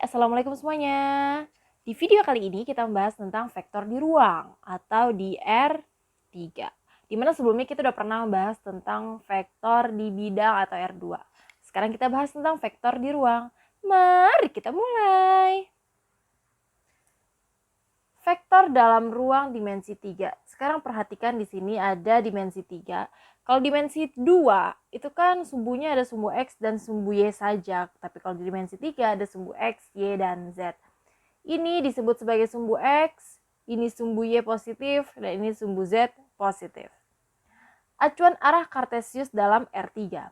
Assalamualaikum semuanya. Di video kali ini kita membahas tentang vektor di ruang atau di R3. Dimana sebelumnya kita udah pernah membahas tentang vektor di bidang atau R2. Sekarang kita bahas tentang vektor di ruang. Mari kita mulai. Vektor dalam ruang dimensi 3. Sekarang perhatikan di sini ada dimensi 3. Kalau dimensi 2, itu kan sumbunya ada sumbu X dan sumbu Y saja. Tapi kalau di dimensi 3 ada sumbu X, Y, dan Z. Ini disebut sebagai sumbu X, ini sumbu Y positif, dan ini sumbu Z positif. Acuan arah Kartesius dalam R3.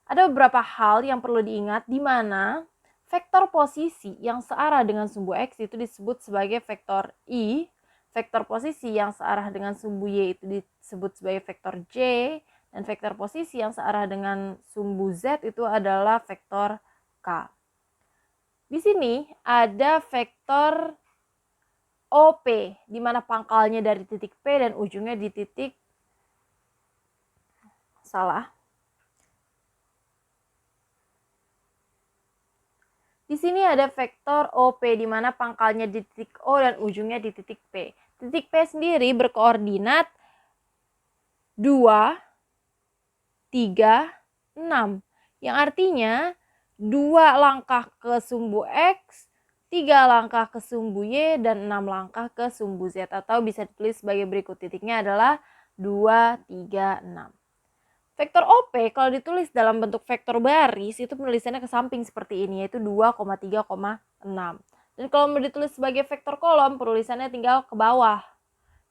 Ada beberapa hal yang perlu diingat di mana vektor posisi yang searah dengan sumbu X itu disebut sebagai vektor I, vektor posisi yang searah dengan sumbu Y itu disebut sebagai vektor J, dan vektor posisi yang searah dengan sumbu Z itu adalah vektor K. Di sini ada vektor OP, di mana pangkalnya dari titik P dan ujungnya di titik Di sini ada vektor OP di mana pangkalnya di titik O dan ujungnya di titik P. Titik P sendiri berkoordinat 2, 3, 6. Yang artinya 2 langkah ke sumbu X, 3 langkah ke sumbu Y, dan 6 langkah ke sumbu Z. Atau bisa ditulis sebagai berikut, titiknya adalah 2, 3, 6. Vektor OP kalau ditulis dalam bentuk vektor baris itu penulisannya ke samping seperti ini, yaitu 2, 3, 6. Dan kalau mau ditulis sebagai vektor kolom penulisannya tinggal ke bawah,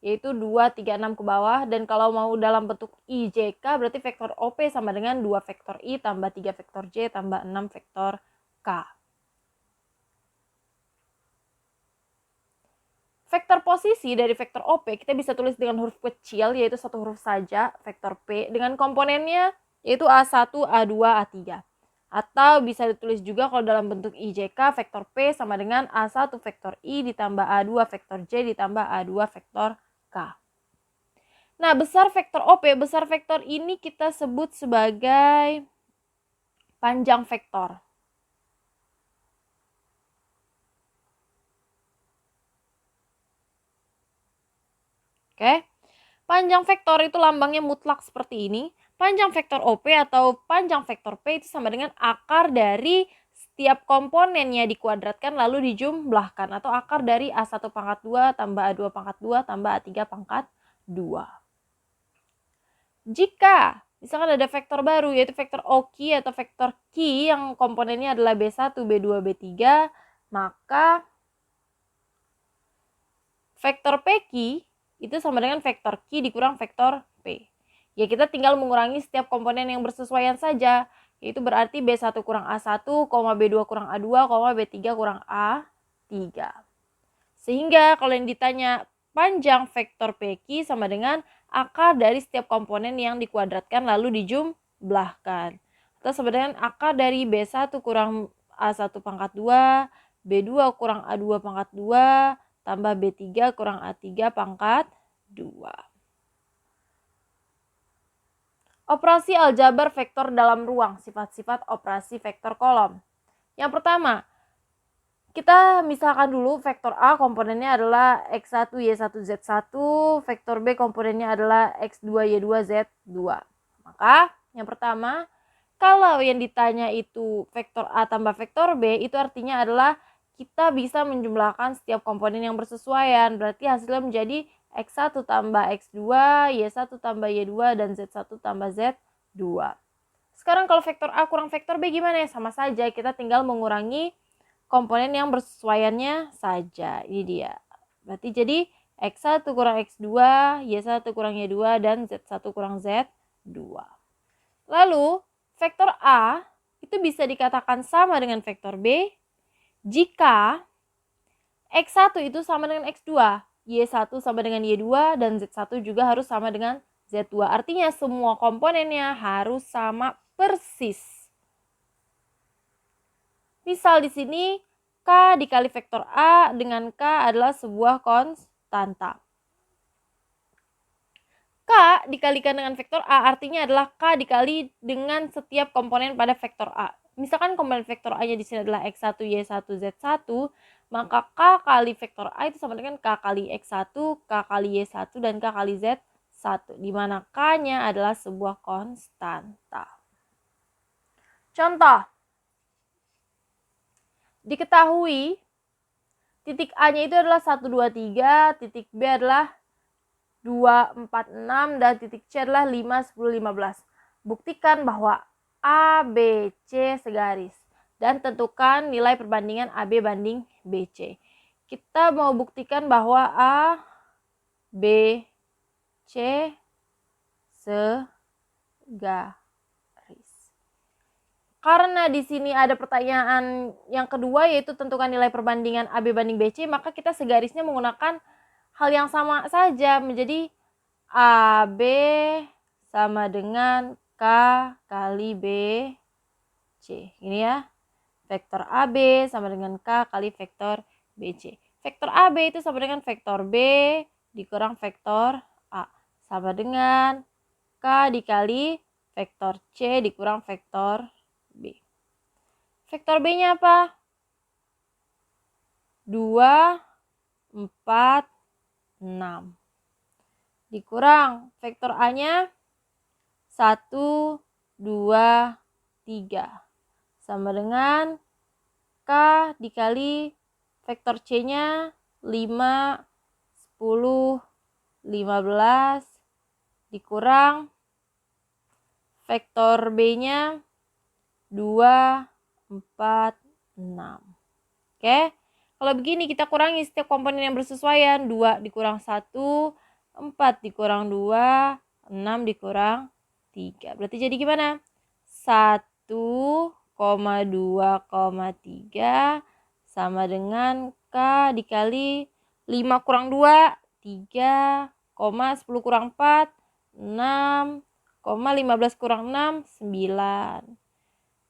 yaitu 2, 3, 6 ke bawah. Dan kalau mau dalam bentuk IJK berarti vektor OP sama dengan 2 vektor I tambah 3 vektor J tambah 6 vektor K. Vektor posisi dari vektor OP kita bisa tulis dengan huruf kecil, yaitu satu huruf saja, vektor P, dengan komponennya yaitu A1, A2, A3. Atau bisa ditulis juga kalau dalam bentuk IJK, vektor P sama dengan A1 vektor I ditambah A2 vektor J ditambah A2 vektor K. Nah, besar vektor OP, besar vektor ini kita sebut sebagai panjang vektor. Oke. Panjang vektor itu lambangnya mutlak seperti ini. Panjang vektor OP atau panjang vektor P itu sama dengan akar dari setiap komponennya dikuadratkan lalu dijumlahkan, atau akar dari A1 pangkat 2 tambah A2 pangkat 2 tambah A3 pangkat 2. Jika misalkan ada vektor baru yaitu vektor OQ atau vektor Q yang komponennya adalah B1, B2, B3, maka vektor PQ itu sama dengan vektor Q dikurang vektor P. Ya, kita tinggal mengurangi setiap komponen yang bersesuaian saja. Yaitu berarti B1 kurang A1, B2 kurang A2, B3 kurang A3. Sehingga kalau yang ditanya panjang vektor PQ sama dengan akar dari setiap komponen yang dikuadratkan lalu dijumlahkan. Atau sama dengan akar dari B1 kurang A1 pangkat 2, B2 kurang A2 pangkat 2, tambah B3 kurang A3 pangkat 2. Operasi aljabar vektor dalam ruang, sifat-sifat operasi vektor kolom. Yang pertama, kita misalkan dulu vektor A komponennya adalah X1, Y1, Z1, vektor B komponennya adalah X2, Y2, Z2. Maka yang pertama, kalau yang ditanya itu vektor A tambah vektor B, itu artinya adalah kita bisa menjumlahkan setiap komponen yang bersesuaian. Berarti hasilnya menjadi X1 tambah X2, Y1 tambah Y2, dan Z1 tambah Z2. Sekarang kalau vektor A kurang vektor B gimana ya? Sama saja, kita tinggal mengurangi komponen yang bersesuaiannya saja. Ini dia. Berarti jadi X1 kurang X2, Y1 kurang Y2, dan Z1 kurang Z2. Lalu, vektor A itu bisa dikatakan sama dengan vektor B jika X1 itu sama dengan X2, Y1 sama dengan Y2, dan Z1 juga harus sama dengan Z2. Artinya semua komponennya harus sama persis. Misal di sini K dikali vektor A dengan K adalah sebuah konstanta. K dikalikan dengan vektor A artinya adalah K dikali dengan setiap komponen pada vektor A. misalkan komponen vektor A-nya di sini adalah X1, Y1, Z1, maka K kali vektor A itu sama dengan K kali X1, K kali Y1, dan K kali Z1, di mana K-nya adalah sebuah konstanta. Contoh, diketahui titik A-nya itu adalah 1, 2, 3, titik B adalah 2, 4, 6, dan titik C adalah 5, 10, 15. Buktikan bahwa A, B, C segaris. Dan tentukan nilai perbandingan AB banding BC. Kita mau buktikan bahwa A, B, C segaris. Karena di sini ada pertanyaan yang kedua, yaitu tentukan nilai perbandingan AB banding BC, maka kita segarisnya menggunakan hal yang sama saja, menjadi AB sama dengan K kali BC. Ini ya, vektor AB sama dengan K kali vektor BC. Vektor AB itu sama dengan vektor B dikurang vektor A, sama dengan K dikali vektor C dikurang vektor B. Vektor B-nya apa? 2, 4, 6. Dikurang vektor A-nya 1, 2, 3. Sama dengan K dikali vektor C-nya 5, 10, 15. Dikurang vektor B-nya 2, 4, 6. Oke. Kalau begini kita kurangi setiap komponen yang bersesuaian. 2 dikurang 1, 4 dikurang 2, 6 dikurang 3. Berarti jadi gimana? 1, 2, 3 sama dengan K dikali 5 kurang 2, 3, 10 kurang 4, 6, 15 kurang 6, 9.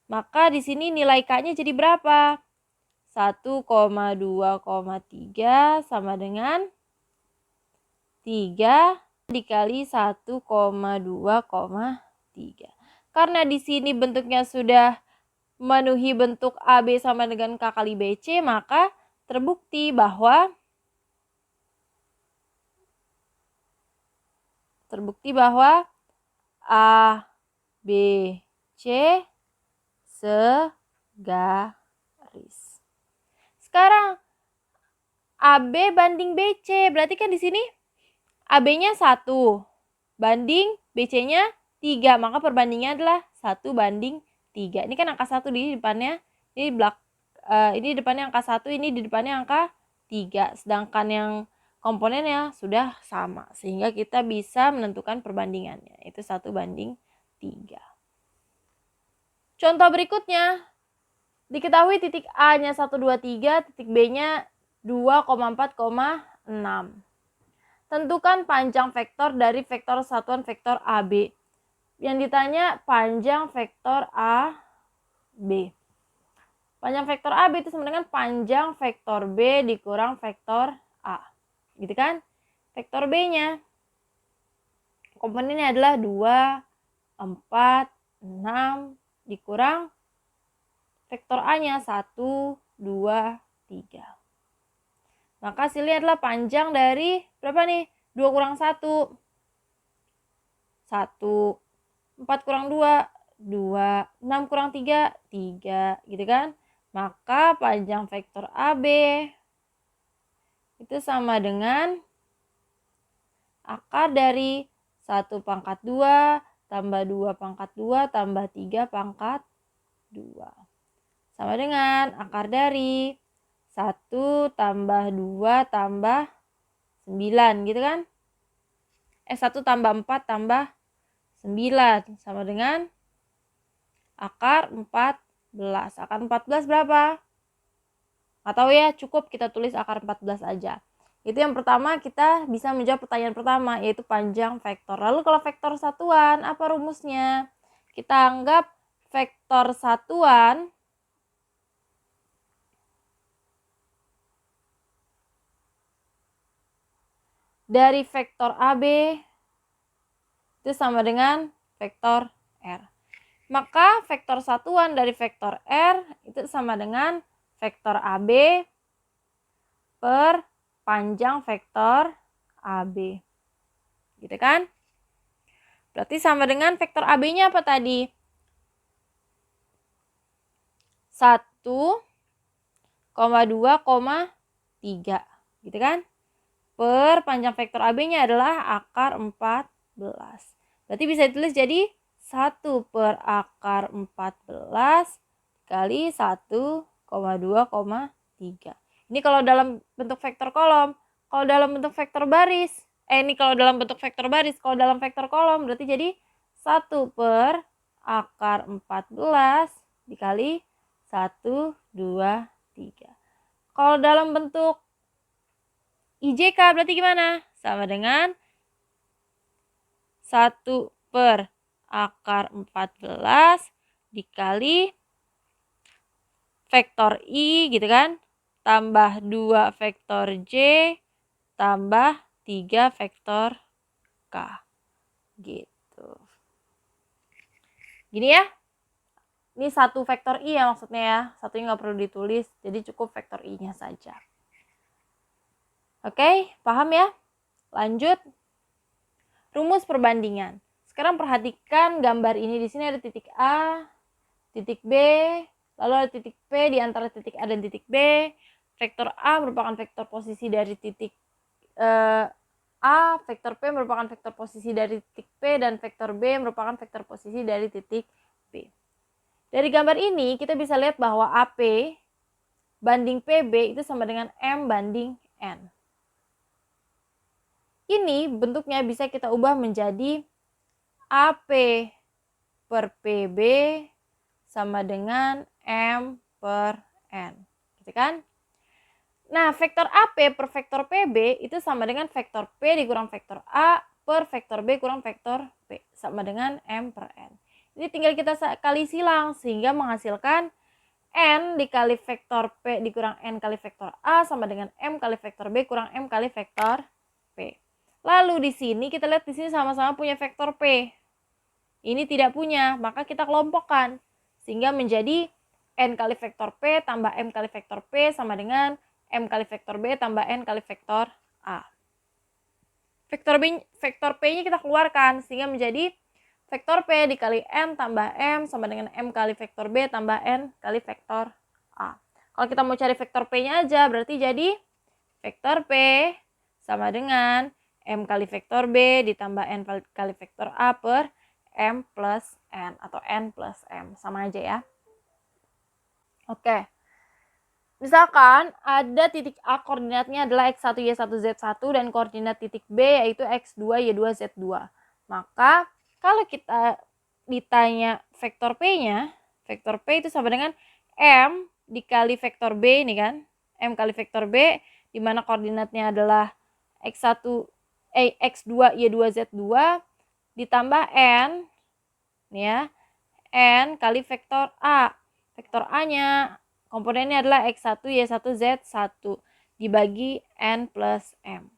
Maka di sini nilai K-nya jadi berapa? 1, 2, 3 sama dengan 3 dikali 1, 2, 3. Karena di sini bentuknya sudah memenuhi bentuk AB sama dengan K kali BC, maka terbukti bahwa A, B, C segaris. Sekarang AB banding BC, berarti kan di sini AB-nya 1 banding BC-nya 3, maka perbandingannya adalah 1 banding 3. Ini kan angka 1 di depannya, ini depannya angka 1, ini di depannya angka 3. Sedangkan yang komponennya sudah sama, sehingga kita bisa menentukan perbandingannya, itu 1 banding 3. Contoh berikutnya, diketahui titik A-nya 1, 2, 3, titik B-nya 2, 4, 6. Tentukan panjang vektor dari vektor satuan vektor AB. Yang ditanya panjang vektor AB. Panjang vektor AB itu sama dengan panjang vektor B dikurang vektor A. Gitu kan? Vektor B-nya komponennya adalah 2, 4, 6 dikurang vektor A-nya 1, 2, 3. Maka hasilnya adalah panjang dari berapa nih? 2 kurang 1. 1. 4 kurang 2. 2. 6 kurang 3. 3. Gitu kan? Maka panjang vektor AB itu sama dengan akar dari 1 pangkat 2 tambah 2 pangkat 2 tambah 3 pangkat 2. Sama dengan akar dari 1 tambah 2 tambah 9, gitu kan? 1 tambah 4 tambah 9 sama dengan akar 14. Akar 14 berapa? Nggak tahu ya, cukup kita tulis akar 14 aja. Itu yang pertama, kita bisa menjawab pertanyaan pertama, yaitu panjang vektor. Lalu kalau vektor satuan, apa rumusnya? Kita anggap vektor satuan dari vektor AB itu sama dengan vektor R. Maka vektor satuan dari vektor R itu sama dengan vektor AB per panjang vektor AB. Gitu kan? Berarti sama dengan vektor AB-nya apa tadi? 1,2,3. Gitu kan? Per panjang vektor AB-nya adalah akar 14. Berarti bisa ditulis jadi 1 per akar 14 kali 1,2,3. Ini kalau dalam bentuk vektor kolom. Kalau dalam bentuk vektor baris, ini kalau dalam bentuk vektor baris, kalau dalam vektor kolom berarti jadi 1 per akar 14 dikali 1, 2, 3. Kalau dalam bentuk IJK berarti gimana? Sama dengan 1 per akar 14 dikali vektor I gitu kan, tambah 2 vektor J, tambah 3 vektor K. Gitu. Gini ya. Ini 1 vektor I ya maksudnya ya. Satunya nggak perlu ditulis, jadi cukup vektor I-nya saja. Oke, paham ya? Lanjut. Rumus perbandingan. Sekarang perhatikan gambar ini. Di sini ada titik A, titik B, lalu ada titik P di antara titik A dan titik B. Vektor A merupakan vektor posisi dari titik A, vektor P merupakan vektor posisi dari titik P, dan vektor B merupakan vektor posisi dari titik P. Dari gambar ini kita bisa lihat bahwa AP banding PB itu sama dengan M banding N. Ini bentuknya bisa kita ubah menjadi AP per PB sama dengan M per N. Gitu kan? Nah, vektor AP per vektor PB itu sama dengan vektor P dikurang vektor A per vektor B kurang vektor P. Sama dengan M per N. Ini tinggal kita kali silang sehingga menghasilkan N dikali vektor P dikurang N kali vektor A sama dengan M kali vektor B kurang M kali vektor P. Lalu di sini kita lihat di sini sama-sama punya vektor P. Ini tidak punya, maka kita kelompokkan. Sehingga menjadi N kali vektor P tambah M kali vektor P sama dengan M kali vektor B tambah N kali vektor A. Vektor P-nya kita keluarkan, sehingga menjadi vektor P dikali N tambah M sama dengan M kali vektor B tambah N kali vektor A. Kalau kita mau cari vektor P-nya aja, berarti jadi vektor P sama dengan M kali vektor B ditambah N kali vektor A per M plus N atau N plus M. Sama aja ya. Oke. Misalkan ada titik A koordinatnya adalah X1, Y1, Z1 dan koordinat titik B yaitu X2, Y2, Z2. Maka kalau kita ditanya vektor P-nya, vektor P itu sama dengan M dikali vektor B ini kan. M kali vektor B di mana koordinatnya adalah X1, X2, Y2, Z2 ditambah N nih ya, N kali vektor A. Vektor A-nya komponennya adalah X1, Y1, Z1 dibagi N plus M.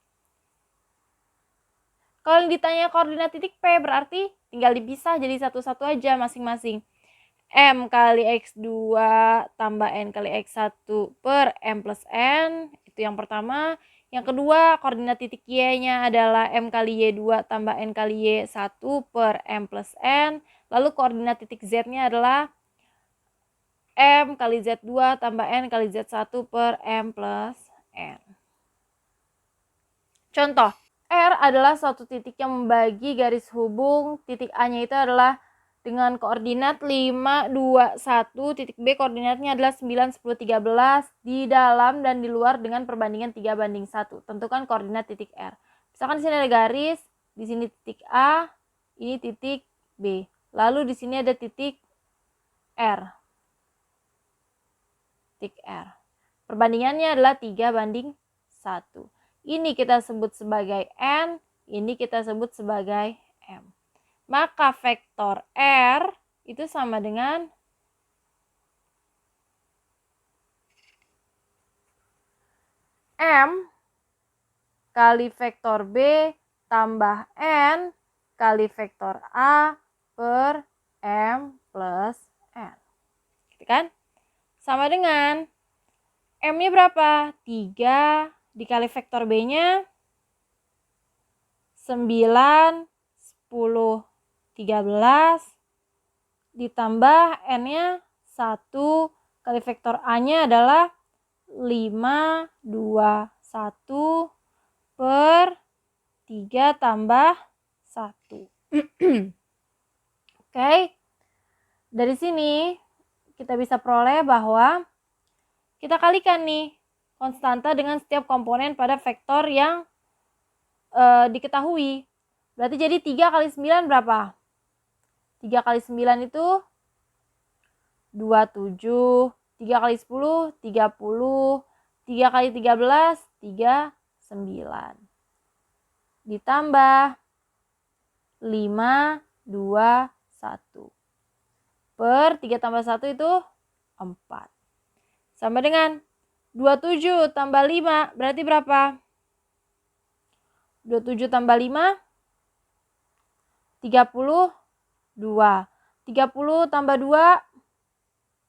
Kalau ditanya koordinat titik P berarti tinggal dipisah jadi satu-satu aja masing-masing. M kali X2 tambah N kali X1 per M plus N, itu yang pertama. Yang kedua, koordinat titik Y-nya adalah M kali Y2 tambah N kali Y1 per M plus N. Lalu koordinat titik Z-nya adalah M kali Z2 tambah N kali Z1 per M plus N. Contoh, R adalah suatu titik yang membagi garis hubung. Titik A-nya itu adalah dengan koordinat 5, 2, 1. Titik B koordinatnya adalah 9, 10, 13. Di dalam dan di luar dengan perbandingan 3 banding 1. Tentukan koordinat titik R. Misalkan di sini ada garis, di sini titik A, ini titik B. Lalu di sini ada titik R. Titik R. Perbandingannya adalah 3 banding 1. Ini kita sebut sebagai N, ini kita sebut sebagai M. Maka vektor R itu sama dengan M kali vektor B tambah N kali vektor A per M plus N. Gitu kan? Sama dengan M-nya berapa? 3 dikali vektor B-nya 9, 10, 13 ditambah N-nya 1 kali vektor A-nya adalah 5, 2, 1 per 3 tambah 1. Oke. Dari sini kita bisa peroleh bahwa kita kalikan nih konstanta dengan setiap komponen pada vektor yang diketahui. Berarti jadi 3 kali 9 berapa? 3 kali 9 itu 27, 3 kali 10, 30, 3 kali 13, 39. Ditambah 5, 2, 1. Per 3 tambah 1 itu 4. Sama dengan 27 tambah 5 berarti berapa? 27 tambah 5, 32. 30 tambah 2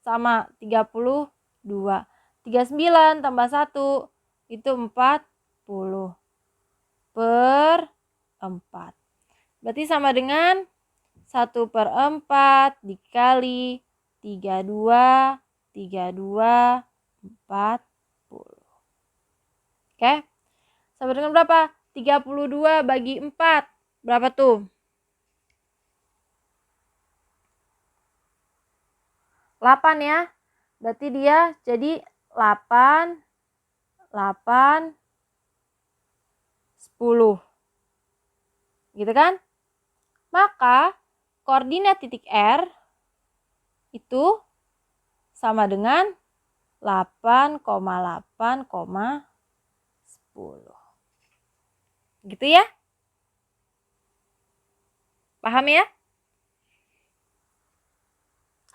sama 32. 39 tambah 1 itu 40 per 4. Berarti sama dengan 1 per 4 dikali 32, 32, 40. Oke. Sama dengan berapa? 32 bagi 4. Berapa tuh? 8 ya. Berarti dia jadi 8, 8, 10. Gitu kan? Maka koordinat titik R itu sama dengan 8,8,10. Gitu ya? Paham ya?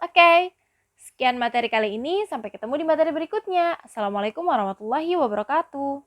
Oke. Sekian materi kali ini, sampai ketemu di materi berikutnya. Assalamualaikum warahmatullahi wabarakatuh.